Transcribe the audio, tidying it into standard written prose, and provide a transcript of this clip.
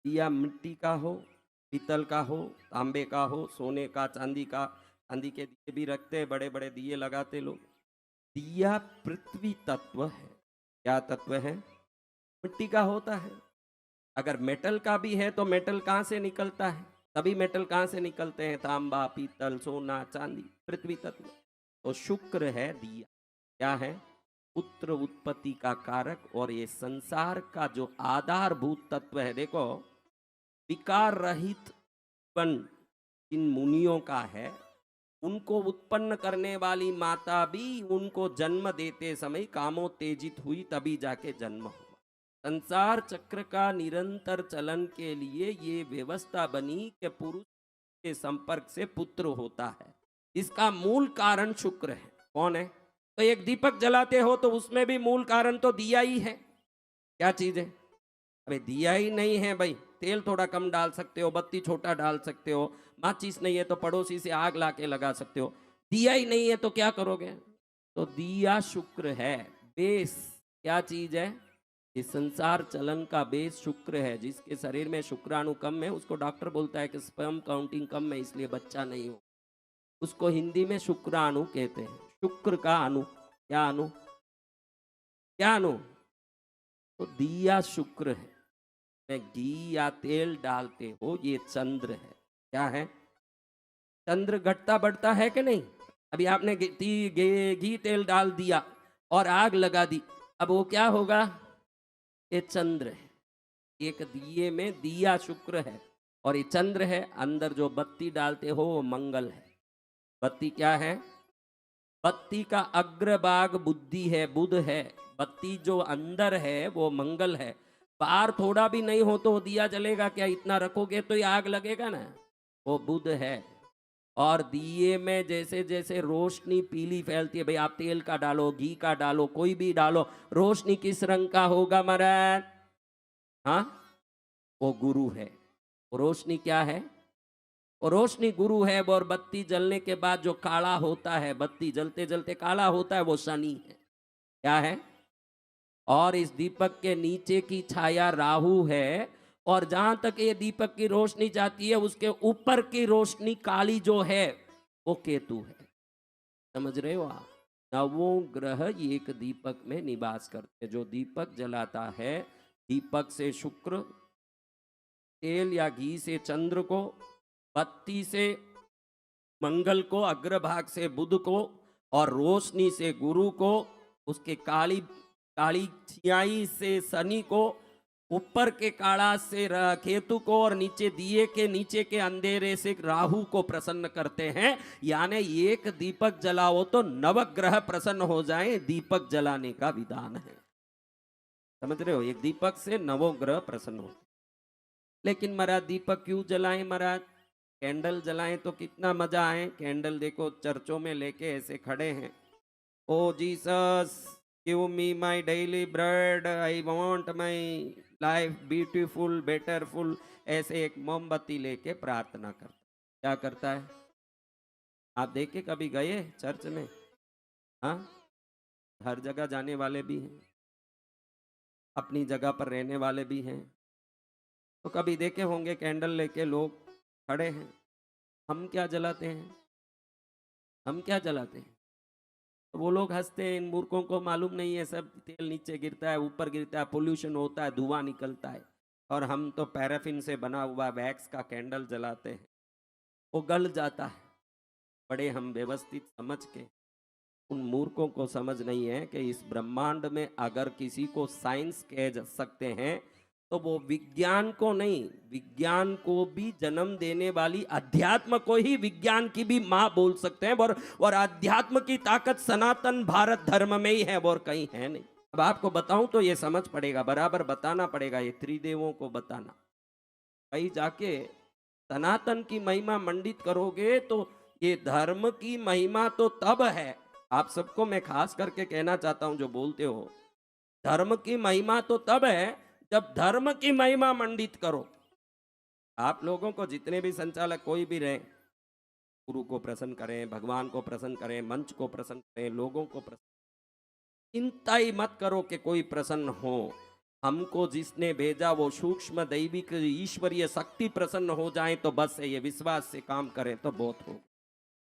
दिया मिट्टी का हो, पीतल का हो, तांबे का हो, सोने का, चांदी का। चांदी के दिए भी रखते हैं, बड़े बड़े दिए लगाते लोग। दिया पृथ्वी तत्व है। क्या तत्व है? मिट्टी का होता है। अगर मेटल का भी है तो मेटल कहाँ से निकलता है? तभी मेटल कहाँ से निकलते हैं? तांबा, पीतल, सोना, चांदी, पृथ्वी तत्व। तो शुक्र है दिया। क्या है? पुत्र उत्पत्ति का कारक और ये संसार का जो आधारभूत तत्व है। देखो, विकार रहित पन जिन मुनियों का है, उनको उत्पन्न करने वाली माता भी उनको जन्म देते समय कामोत्तेजित हुई, तभी जाके जन्म हुआ। संसार चक्र का निरंतर चलन के लिए ये व्यवस्था बनी कि पुरुष के संपर्क से पुत्र होता है। इसका मूल कारण शुक्र है। कौन है? तो एक दीपक जलाते हो तो उसमें भी मूल कारण तो दिया ही है। क्या चीज है? अबे दिया ही नहीं है भाई, तेल थोड़ा कम डाल सकते हो, बत्ती छोटा डाल सकते हो, माचिस नहीं है तो पड़ोसी से आग लाके लगा सकते हो। दिया ही नहीं है तो क्या करोगे? तो दिया शुक्र है। बेस क्या चीज है? इस संसार चलन का बेस शुक्र है। जिसके शरीर में शुक्राणु कम है उसको डॉक्टर बोलता है कि स्पर्म काउंटिंग कम है, इसलिए बच्चा नहीं हो। उसको हिंदी में शुक्राणु कहते हैं। शुक्र का अणु। क्या अणु? क्या अणु? तो दिया शुक्र है। में घी या तेल डालते हो, ये चंद्र है। क्या है? चंद्र घटता बढ़ता है कि नहीं? अभी आपने घी तेल डाल दिया और आग लगा दी, अब वो क्या होगा? ये चंद्र है। एक दिए में दिया शुक्र है और ये चंद्र है। अंदर जो बत्ती डालते हो वो मंगल है। बत्ती क्या है? बत्ती का अग्रभाग बुद्धि है, बुध है। बत्ती जो अंदर है वो मंगल है। बाहर थोड़ा भी नहीं हो तो दिया जलेगा क्या? इतना रखोगे तो ये आग लगेगा ना। वो बुध है। और दिए में जैसे जैसे रोशनी पीली फैलती है, भाई आप तेल का डालो, घी का डालो, कोई भी डालो, रोशनी किस रंग का होगा महाराज? हाँ, वो गुरु है। वो रोशनी क्या है? और रोशनी गुरु है। और बत्ती जलने के बाद जो काला होता है, बत्ती जलते जलते काला होता है, वो शनि है। क्या है? और इस दीपक के नीचे की छाया राहु है। और जहां तक ये दीपक की रोशनी जाती है उसके ऊपर की रोशनी काली जो है वो केतु है। समझ रहे हो आप? नवों ग्रह एक दीपक में निवास करते हैं। जो दीपक जलाता है, दीपक से शुक्र, तेल या घी से चंद्र को, बत्ती से मंगल को, अग्रभाग से बुध को, और रोशनी से गुरु को, उसके काली काली छियाई से शनि को, ऊपर के काड़ा से केतु को, और नीचे दिए के नीचे के अंधेरे से राहु को प्रसन्न करते हैं। यानी एक दीपक जलाओ तो नवग्रह प्रसन्न हो जाए, दीपक जलाने का विधान है। समझ रहे हो? एक दीपक से नवो ग्रह प्रसन्न हो। लेकिन महाराज दीपक क्यों जलाएं महाराज? कैंडल जलाएं तो कितना मजा आए। कैंडल देखो चर्चों में लेके ऐसे खड़े हैं, O Jesus give me my daily bread, I want my life beautiful betterful. ऐसे एक मोमबत्ती लेके प्रार्थना करता। क्या करता है? आप देखे कभी गए चर्च में? हाँ, हर जगह जाने वाले भी हैं, अपनी जगह पर रहने वाले भी हैं। तो कभी देखे होंगे कैंडल लेके लोग खड़े हैं। हम क्या जलाते हैं? हम क्या जलाते हैं? तो वो लोग हंसते हैं, इन मूर्खों को मालूम नहीं है सब तेल नीचे गिरता है, ऊपर गिरता है, पोल्यूशन होता है, धुआं निकलता है। और हम तो पैराफिन से बना हुआ वैक्स का कैंडल जलाते हैं, वो गल जाता है। बड़े हम व्यवस्थित समझ के। उन मूर्खों को समझ नहीं है कि इस ब्रह्मांड में अगर किसी को साइंस कह सकते हैं तो वो विज्ञान को नहीं, विज्ञान को भी जन्म देने वाली अध्यात्म को ही विज्ञान की भी मां बोल सकते हैं। और अध्यात्म की ताकत सनातन भारत धर्म में ही है, और कहीं है नहीं। अब आपको बताऊं तो ये समझ पड़ेगा, बराबर बताना पड़ेगा, ये त्रिदेवों को बताना। कहीं जाके सनातन की महिमा मंडित करोगे तो ये धर्म की महिमा तो तब है। आप सबको मैं खास करके कहना चाहता हूं जो बोलते हो, धर्म की महिमा तो तब है जब धर्म की महिमा मंडित करो। आप लोगों को जितने भी संचालक कोई भी रहे, गुरु को प्रसन्न करें, भगवान को प्रसन्न करें, मंच को प्रसन्न करें, लोगों को प्रसन्न, चिंता ही मत करो कि कोई प्रसन्न हो। हमको जिसने भेजा वो सूक्ष्म दैविक ईश्वरीय शक्ति प्रसन्न हो जाए तो बस है, ये विश्वास से काम करें तो बहुत हो।